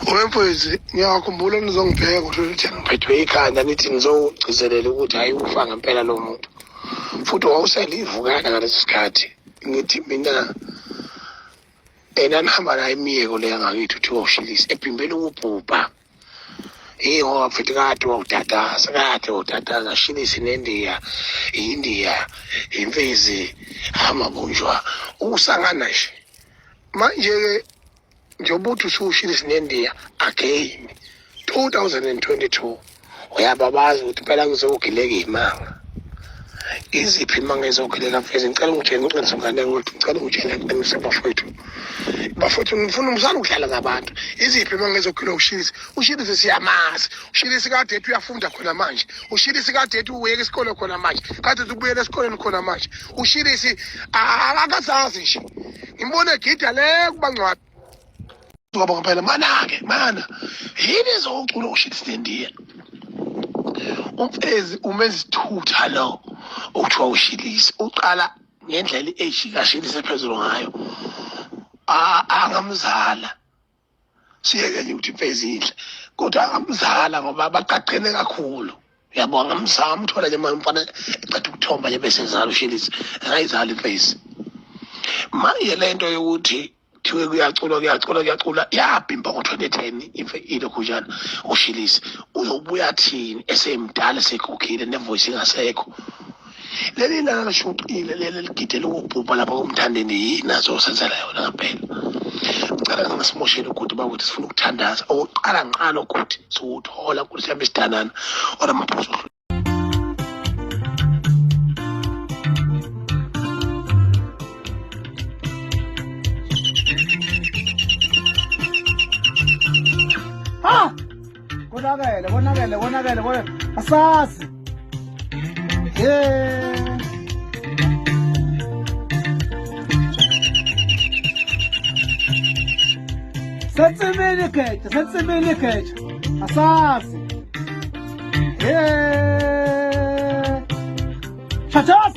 Wemfowethu, ngiyakhumbula nizongibheka ukuthi ngiphethwe ikhanda nithi nizogcizelela ukuthi hayi ufa ngempela lo muntu. Futhi wawuselivuka ngalesi sikhathi. Ngithi mina nihamba naye imiyeko le yangakithi uthiwa uShilisi ebhimbela ukubhubha. Ngoba futhi kade wawutataza Shilisi neNdiya, India, imfizi, amabunjwa. Usangana nje. Manje-ke njengoba uthi usuShilisi neNdiya again 2022 uyababazi ukuthi phela ngizogileka imanga. Iziphi imanga ezogileka mfezi? Ngicela ungitshele uqiniso ngane ukuthi ngicela ungitshele iqiniso bafowethu ngifuna umsana ukudlala ngabantu. Iziphi imanga ezogileka uShilisi? UShilisi siyamazi. UShilisi kade ethi uyafunda khona manje. UShilisi kade ethi uyeka isikole khona manje. Kade ethi ubuyela esikoleni khona manje. UShilisi akazazi nje. Ngimbona egida le kubangcwadi. Ngoba phela mana yini ezocula uShilisi neNdiya? Umfezi umenza isithutha lo okuthiwa uShilisi uqala ngendlela eshikashilisi ephezulu ngayo. Angamzala siyeke nje ukuthi imfezi inhle kodwa angamzala ngoba baqaqene kakhulu. Yabo angamzama umthola nje mfana eqeda ukuthomba nje bese ezala uShilisi angayizali imfezi. Manje lento yokuthi thiwe kuyacula yabhimba ngo-2010 ilokhujana uShilisi uzobuya thini esemdala esekhukhile nevoice ingasekho. Leli lana lashuqile leli ligide lokubhubha lapha kumthandeni yini azosenzela yona ngempela. Ngicela ngingasimosheli ukuthi bakuthi sifuna ukuthandaza oqala nqalo ukuthi siwuthola ukuthi sihambe isidanana ora maphuzu. Konakele asazi Setsimini kecha asazi Chatas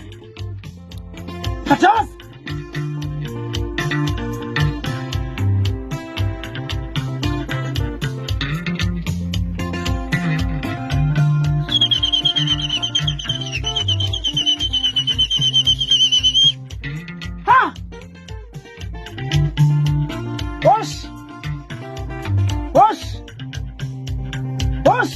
Boş!